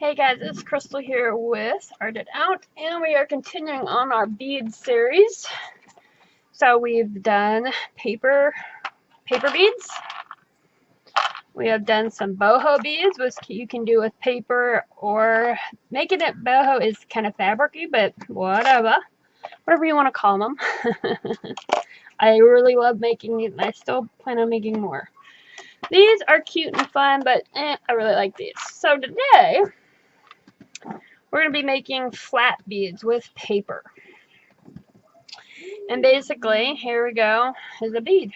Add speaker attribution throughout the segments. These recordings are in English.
Speaker 1: Hey guys, it's Crystal here with Art It Out, and we are continuing on our bead series. So we've done paper beads. We have done some boho beads, which you can do with paper, or making it boho is kind of fabricy, but whatever you want to call them. I really love making these, and I still plan on making more. These are cute and fun, but I really like these. So today we're going to be making flat beads with paper. And basically, here we go, is a bead.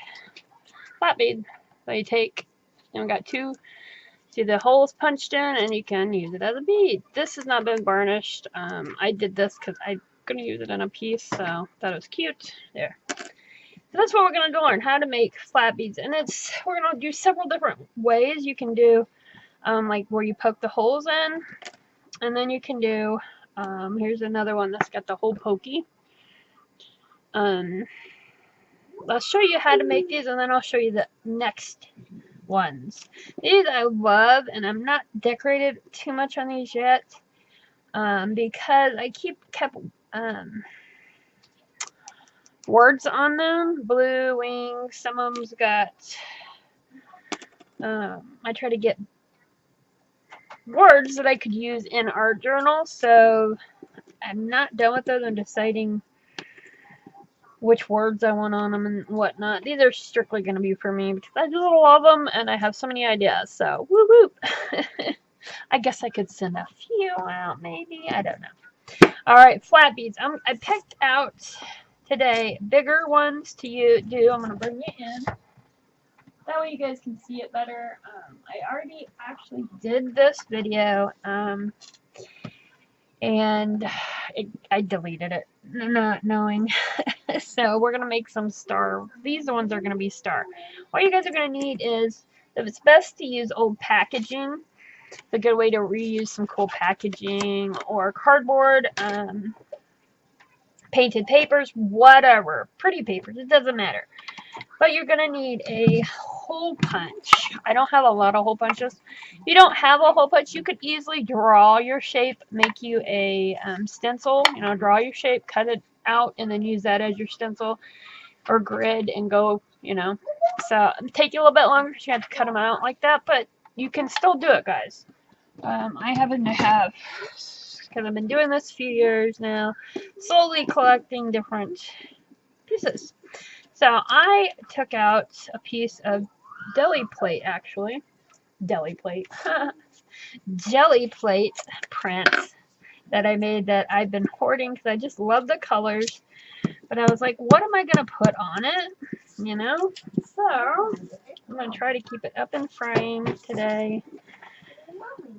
Speaker 1: Flat bead. So you take, and we got two, see the holes punched in, and you can use it as a bead. This has not been varnished. I did this because I'm going to use it in a piece, so thought it was cute. There. So that's what we're going to learn, how to make flat beads. And we're going to do several different ways. You can do, like where you poke the holes in, and then you can do, here's another one that's got the hole pokey. I'll show you how to make these, and then I'll show you the next ones. These I love, and I'm not decorated too much on these yet, because I kept words on them. Blue wings. Some of them's got. I try to get words that I could use in art journals, so I'm not done with those. I'm deciding which words I want on them and whatnot. These are strictly going to be for me because I just love them and I have so many ideas. So, whoop whoop. I guess I could send a few out, maybe. I don't know. Alright, flat beads. I picked out today bigger ones to do. I'm going to bring it in. That way you guys can see it better. I already actually did this video. And I deleted it, not knowing. So we're gonna make some star. These ones are gonna be star. What you guys are gonna need is, if it's best to use old packaging, it's a good way to reuse some cool packaging, or cardboard, painted papers, whatever, pretty papers, it doesn't matter. But you're gonna need a hole punch. I don't have a lot of hole punches. If you don't have a hole punch, you could easily draw your shape, make you a stencil. Draw your shape, cut it out, and then use that as your stencil or grid, and go. So it'll take you a little bit longer because you have to cut them out like that, but you can still do it, guys. I happen to have, because I've been doing this a few years now, slowly collecting different pieces. So I took out a piece of jelly plate prints that I made, that I've been hoarding because I just love the colors. But I was like, what am I going to put on it? So I'm going to try to keep it up in frame today.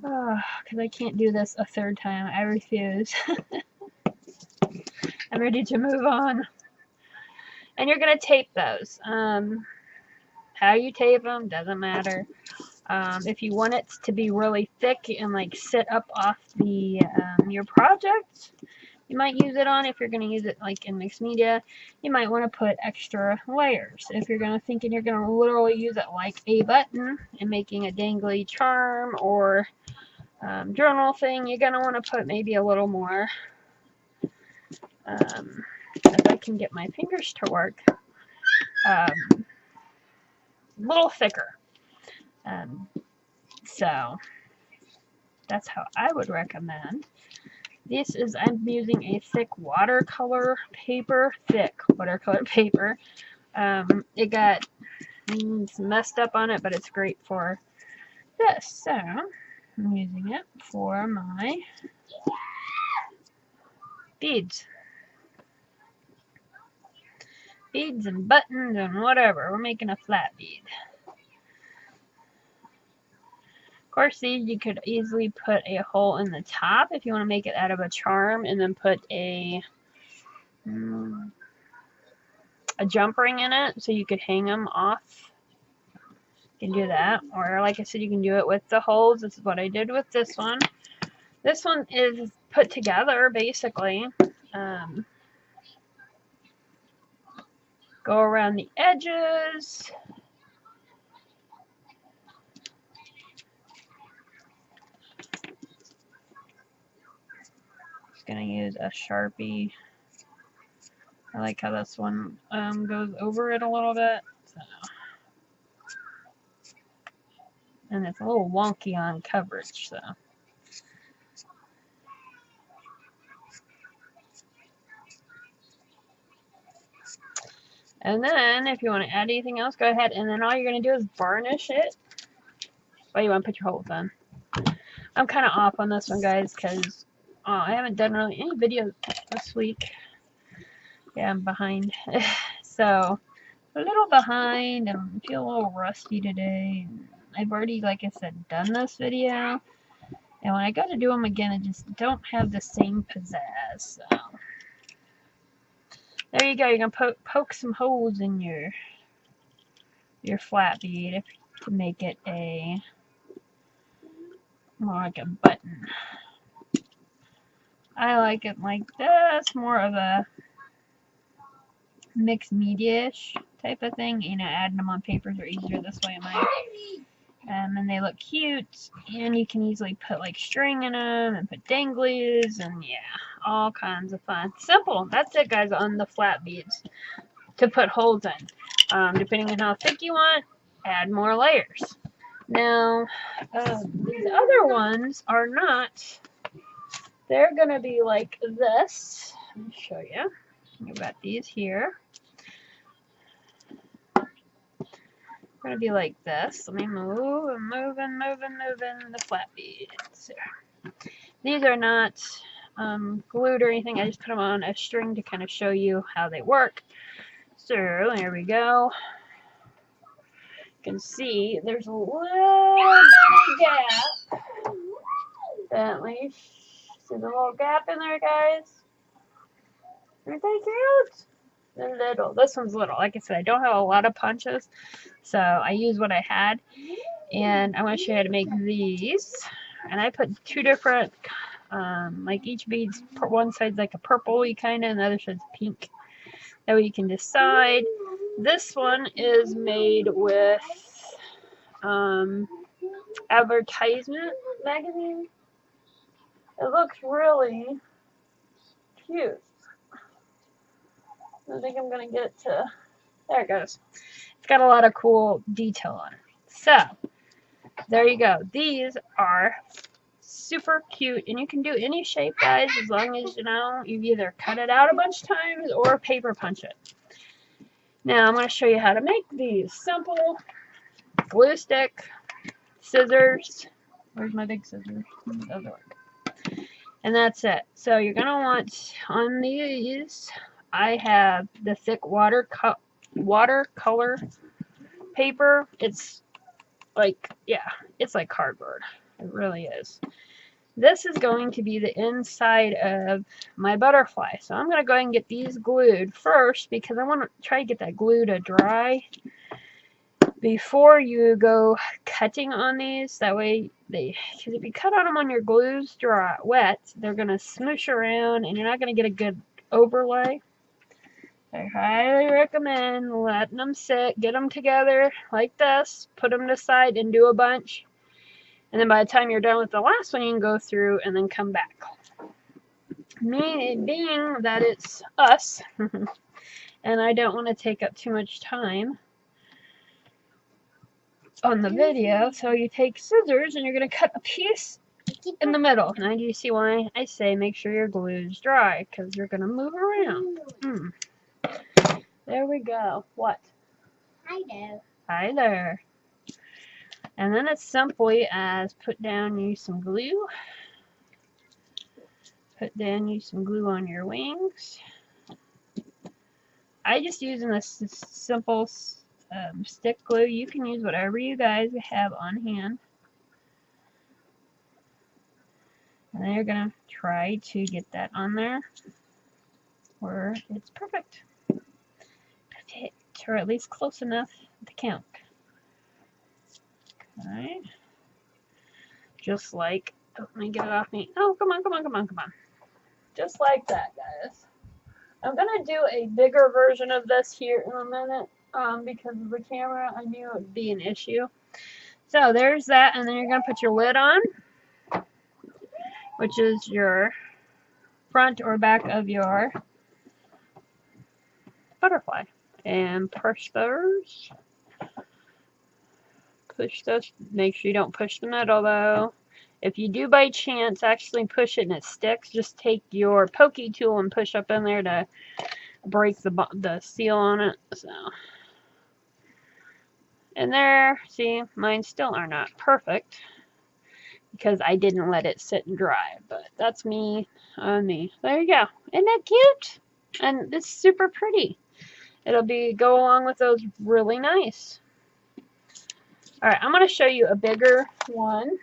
Speaker 1: Because I can't do this a third time. I refuse. I'm ready to move on. And you're going to tape those. How you tape them doesn't matter. If you want it to be really thick and like sit up off the your project, you might use it on. If you're going to use it like in mixed media, you might want to put extra layers. If you're going to thinking you're going to literally use it like a button and making a dangly charm or journal thing, you're going to want to put maybe a little more. If I can get my fingers to work, a little thicker. So that's how I would recommend. I'm using a thick watercolor paper. It got messed up on it, but it's great for this. So I'm using it for my beads. Beads and buttons and whatever. We're making a flat bead. Of course, these you could easily put a hole in the top if you want to make it out of a charm, and then put a jump ring in it so you could hang them off. You can do that, or like I said, you can do it with the holes. This is what I did with this one. This one is put together basically. Go around the edges. just going to use a Sharpie. I like how this one goes over it a little bit. So. And it's a little wonky on coverage, so. And then, if you want to add anything else, go ahead. And then all you're going to do is varnish it. Well, you want to put your holes on. I'm kind of off on this one, guys, because I haven't done really any videos this week. Yeah, I'm behind. So, a little behind. I feel a little rusty today. I've already, like I said, done this video. And when I go to do them again, I just don't have the same pizzazz. So. There you go. You're going to poke some holes in your flat bead to make it more like a button. I like it like this, more of a mixed media-ish type of thing. You know, adding them on papers are easier this way in my and they look cute, and you can easily put like string in them and put danglies, and yeah, all kinds of fun. Simple. That's it, guys, on the flat beads to put holes in. Depending on how thick you want, add more layers. Now, these other ones are not. They're going to be like this. Let me show you. I've got these here. Going to be like this. Let me move and move and move and move in the flat beads. These are not glued or anything. I just put them on a string to kind of show you how they work. So there we go. You can see there's a little bit of gap. At least see the little gap in there, guys. Aren't they cute? They're little. This one's little. Like I said, I don't have a lot of punches, so I use what I had. And I want to show you how to make these. And I put two different, like each bead's, one side's like a purple-y kind of, and the other side's pink. That way you can decide. This one is made with advertisement magazine. It looks really cute. I think I'm going to get it to, there it goes. It's got a lot of cool detail on it. So, there you go. These are super cute, and you can do any shape, guys, as long as, you know, you either cut it out a bunch of times or paper punch it. Now, I'm going to show you how to make these. Simple. Glue stick, scissors. Where's my big scissors? It doesn't work. And that's it. So, you're going to want, on these, I have the thick watercolor paper. It's like, yeah, it's like cardboard. It really is. This is going to be the inside of my butterfly. So I'm going to go ahead and get these glued first because I want to try to get that glue to dry before you go cutting on these. That way, because if you cut on them when your glue's dry, wet, they're going to smoosh around and you're not going to get a good overlay. I highly recommend letting them sit, get them together like this, put them to the side and do a bunch. And then by the time you're done with the last one, you can go through and then come back. Me being that it's us, and I don't want to take up too much time on the video, so you take scissors and you're going to cut a piece in the middle. Now you see why I say make sure your glue is dry, because you're going to move around. There we go. What?
Speaker 2: Hi there.
Speaker 1: Hi there. And then it's simply as put down you some glue. Put down you some glue on your wings. I just using this simple stick glue. You can use whatever you guys have on hand. And then you're going to try to get that on there where it's perfect. Or at least close enough to count. Okay. Just like, oh, let me get it off me. Oh, come on, come on, come on, come on. Just like that, guys. I'm going to do a bigger version of this here in a minute because of the camera. I knew it would be an issue. So there's that, and then you're going to put your lid on, which is your front or back of your butterfly. And push those. Push those. Make sure you don't push the middle though. If you do by chance actually push it and it sticks, just take your pokey tool and push up in there to break the seal on it. So, and there, see, mine still are not perfect because I didn't let it sit and dry, but that's me on me. There you go. Isn't that cute? And it's super pretty. It'll go along with those really nice. All right, I'm going to show you a bigger one.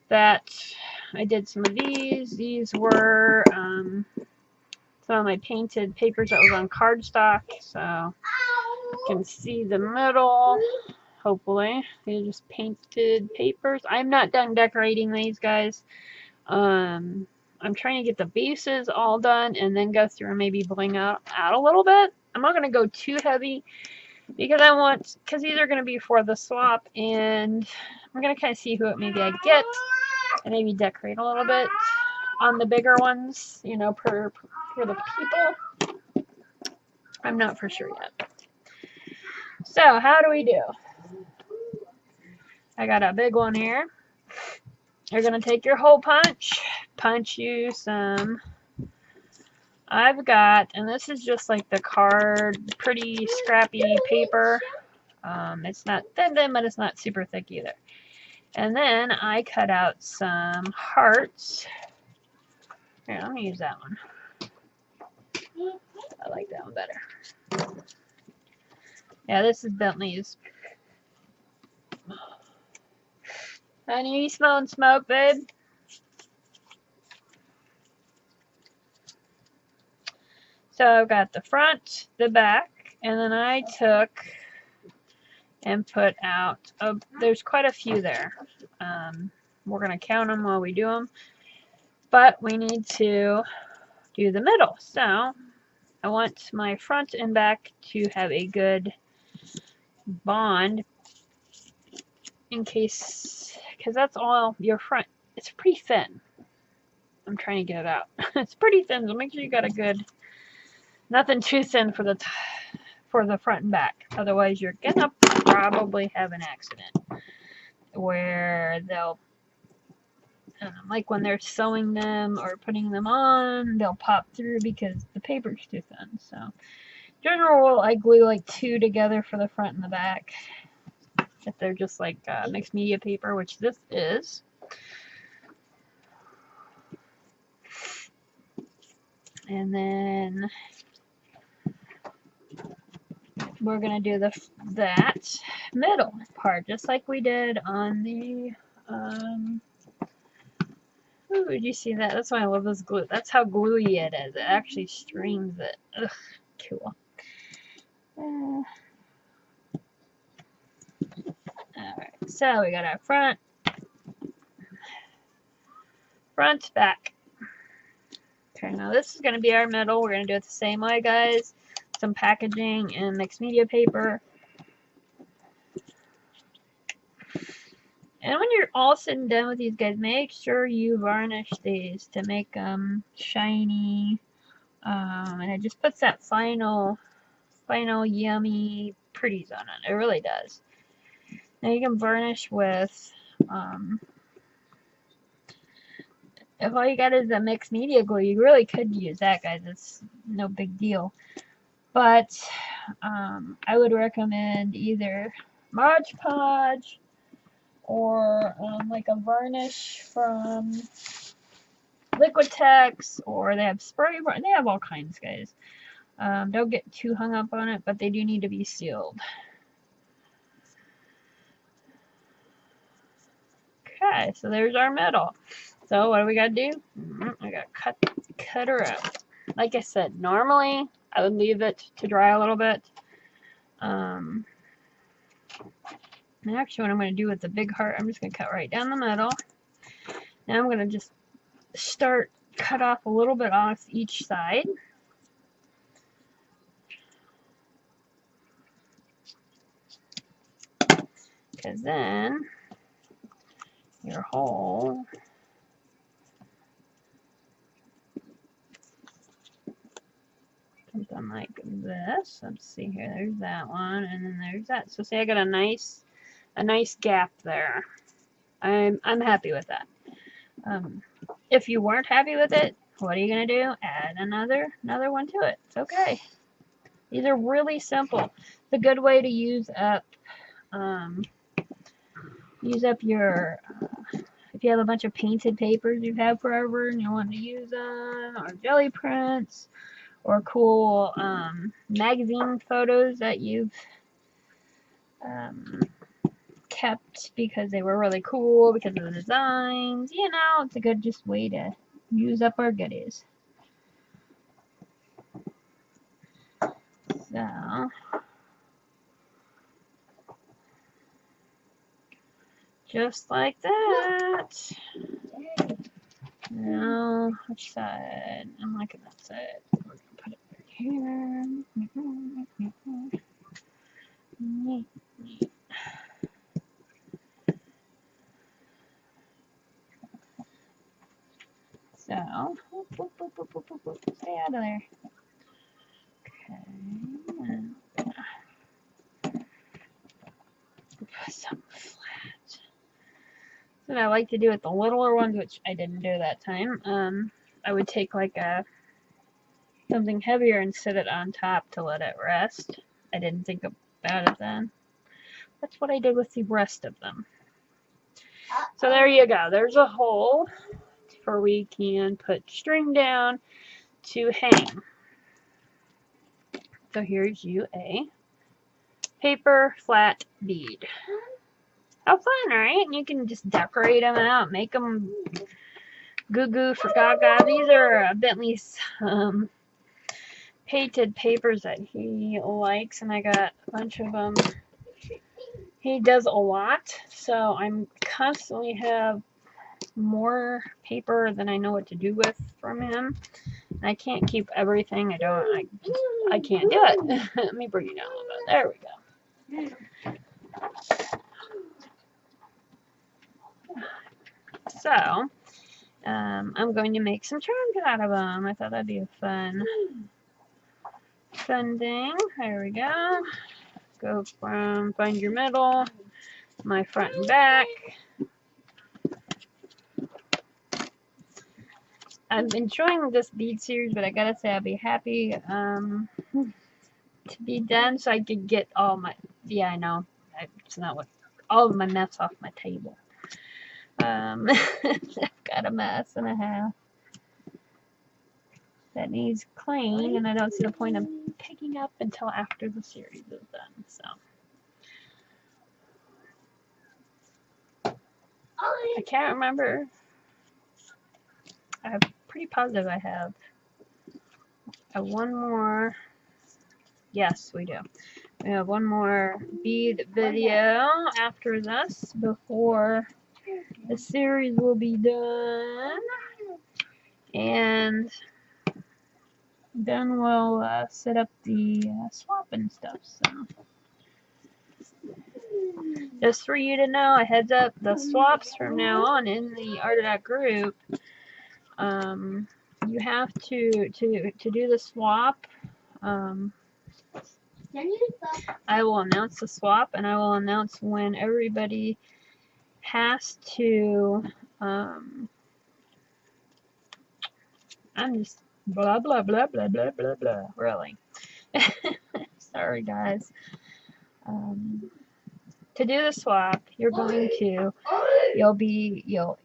Speaker 1: That I did some of these. These were some of my painted papers that was on cardstock. So you can see the middle. Hopefully, these are just painted papers. I'm not done decorating these, guys. I'm trying to get the bases all done and then go through and maybe bling out a little bit. I'm not going to go too heavy because these are going to be for the swap, and I'm going to kind of see who maybe I get and maybe decorate a little bit on the bigger ones, you know, for the people. I'm not for sure yet. So how do we do? I got a big one here. You're going to take your hole punch you some. I've got, and this is just like the card, pretty scrappy paper. It's not thin, but it's not super thick either. And then I cut out some hearts. Here, let me use that one. I like that one better. Yeah, this is Bentley's. Honey, you smelling smoke, babe? So I've got the front, the back, and then I took and put out, there's quite a few there. We're going to count them while we do them. But we need to do the middle. So I want my front and back to have a good bond in case, because that's all your front. It's pretty thin. I'm trying to get it out. It's pretty thin, so make sure you got a good, nothing too thin for the front and back. Otherwise, you're gonna probably have an accident where they'll, like when they're sewing them or putting them on, they'll pop through because the paper's too thin. So, general rule, I glue like 2 together for the front and the back. If they're just like mixed media paper, which this is. And then we're going to do that middle part, just like we did on the, ooh, did you see that? That's why I love this glue. That's how gluey it is. It actually strings it. Ugh, cool. Alright, so we got our front, back. Okay, now this is going to be our middle. We're going to do it the same way, guys. Some packaging and mixed media paper. And when you're all said and done with these guys, make sure you varnish these to make them shiny. And it just puts that final yummy pretties on it. It really does. Now you can varnish with, if all you got is a mixed media glue, you really could use that, guys. It's no big deal. But I would recommend either Mod Podge or like a varnish from Liquitex, or they have spray varnish. They have all kinds, guys. Don't get too hung up on it, but they do need to be sealed. Okay, so there's our middle. So what do we gotta do? I gotta cut her out. Like I said, normally I would leave it to dry a little bit. And actually, what I'm going to do with the big heart, I'm just going to cut right down the middle. Now I'm going to just cut off a little bit off each side. Because then your hole. Something like this. Let's see here. There's that one, and then there's that. So see, I got a nice gap there. I'm happy with that. If you weren't happy with it, what are you gonna do? Add another one to it. It's okay. These are really simple. It's a good way to use up your if you have a bunch of painted papers you've had forever and you want to use them, or jelly prints, or cool magazine photos that you've kept because they were really cool because of the designs. You know, it's a good just way to use up our goodies. So just like that. Now, which side? I'm liking that side. We're gonna put it right here. So, stay out of there. Okay. Put some flat. What I like to do with the littler ones, which I didn't do that time, I would take like something heavier and sit it on top to let it rest. I didn't think about it then. That's what I did with the rest of them. So there you go. There's a hole where we can put string down to hang. So here's you a paper flat bead. How fun, right? You can just decorate them out, make them goo for gaga. These are Bentley's painted papers that he likes, and I got a bunch of them. He does a lot, so I'm constantly have more paper than I know what to do with from him. I can't keep everything. I can't do it. Let me bring it down a little bit. There we go. So, I'm going to make some charms out of them. I thought that'd be a fun thing. There we go. Go from find your middle, my front and back. I'm enjoying this bead series, but I gotta say I'd be happy to be done so I could get all my, yeah, I know, it's not what, all of my mess off my table. I've got a mess and a half that needs clean, and I don't see the point of picking up until after the series is done, so. I can't remember. I'm pretty positive I have one more. Yes, we do. We have one more bead video after this before the series will be done. And then we'll set up the swap and stuff. So, just for you to know, a heads up, the swaps from now on in the Art of That group, you have to do the swap. I will announce the swap, and I will announce when everybody has to. I'm just blah blah blah blah blah blah blah. Really, sorry guys. To do the swap, you're going to you'll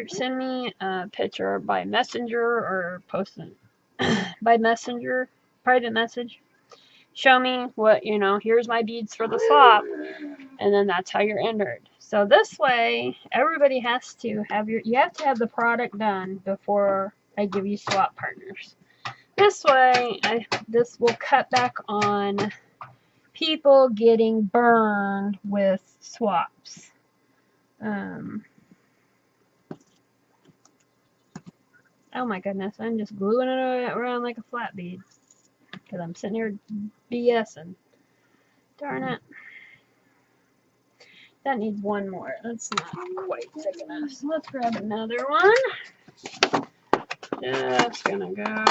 Speaker 1: send me a picture by messenger or post it by messenger, private message. Show me what, here's my beads for the swap, and then that's how you're entered. So this way, everybody has to have you have to have the product done before I give you swap partners. This way, this will cut back on people getting burned with swaps. Oh my goodness, I'm just gluing it around like a flat bead because I'm sitting here BSing. Darn it. That needs one more. That's not quite thick enough. So let's grab another one. Just gonna go.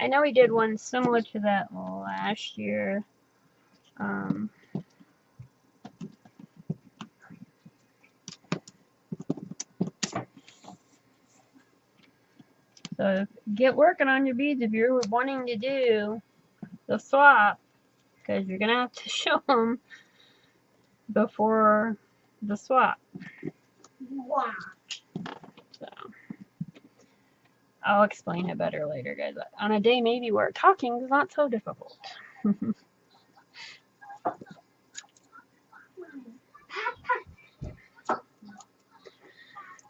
Speaker 1: I know we did one similar to that last year. So get working on your beads if you're wanting to do the swap, because you're going to have to show them before the swap.
Speaker 2: Wow.
Speaker 1: So I'll explain it better later, guys. On a day maybe where talking is not so difficult.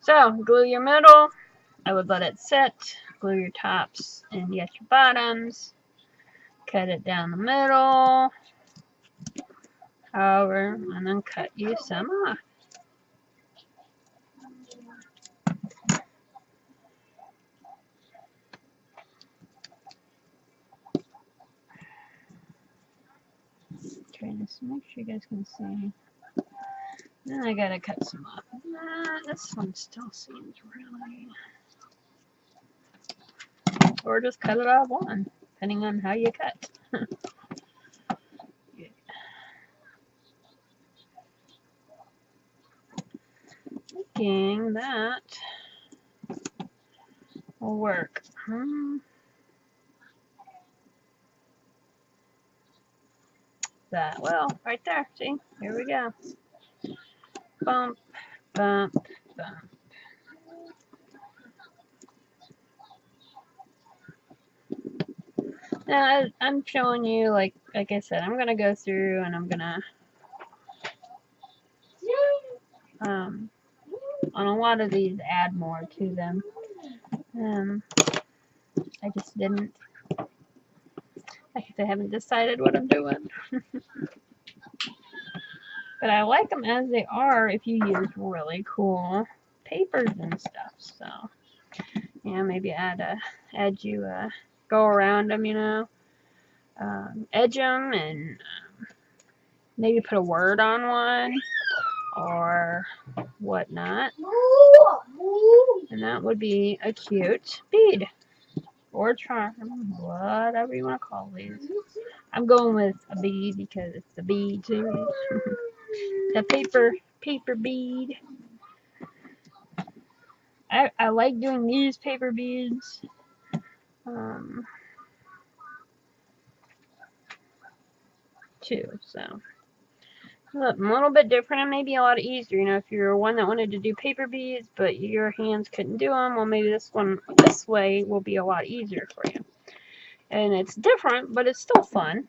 Speaker 1: So glue your middle. I would let it sit. Glue your tops and get your bottoms. Cut it down the middle. However, and then cut you some off. Trying to make sure you guys can see. Then I gotta cut some off. This one still seems really. Or just cut it off one, depending on how you cut. Yeah. Thinking that will work. That will, right there. See? Here we go. Bump, bump, bump. Now, I'm showing you, like I said, I'm gonna go through and I'm gonna on a lot of these add more to them. I just didn't. I guess I haven't decided what I'm doing. But I like them as they are if you use really cool papers and stuff. So, yeah, maybe go around them, you know, edge them and maybe put a word on one or whatnot. And that would be a cute bead or charm, whatever you want to call these. I'm going with a bead because it's the bead series. The paper bead. I like doing these paper beads. Too, so a little bit different and maybe a lot easier. You know, if you're one that wanted to do paper beads but your hands couldn't do them, well, maybe this way will be a lot easier for you. And it's different, but it's still fun.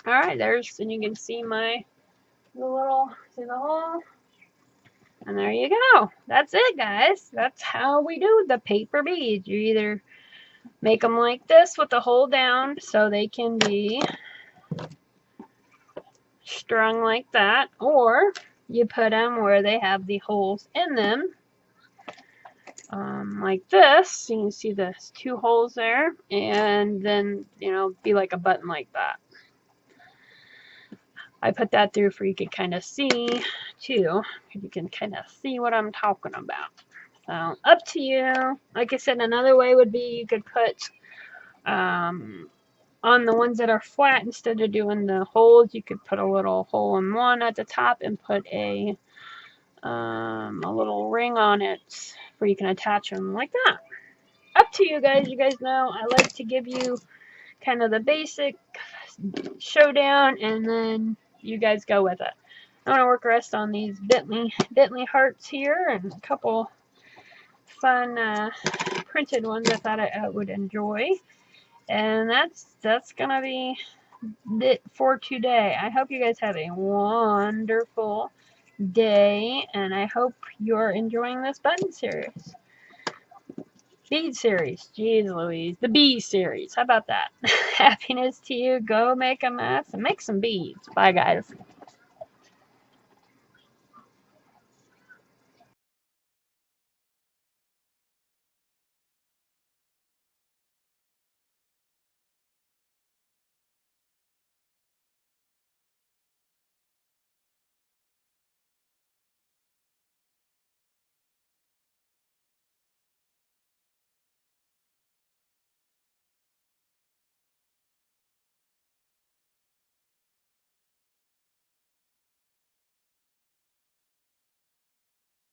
Speaker 1: All right, and you can see see the hole. And there you go. That's it, guys. That's how we do the paper beads. You either make them like this with the hole down so they can be strung like that, or you put them where they have the holes in them, like this. You can see the 2 holes there, and then, you know, be like a button like that. I put that through for you can kind of see too. You can kind of see what I'm talking about. So up to you. Like I said, another way would be you could put on the ones that are flat, instead of doing the holes, you could put a little hole in one at the top and put a little ring on it where you can attach them like that. Up to you guys. You guys know I like to give you kind of the basic showdown, and then you guys go with it. I want to work rest on these Bentley hearts here and a couple fun printed ones I thought I would enjoy. And that's gonna be it for today. I hope you guys have a wonderful day, and I hope you're enjoying this button series. Bead series. Jeez Louise. The bee series. How about that? Happiness to you. Go make a mess and make some beads. Bye, guys.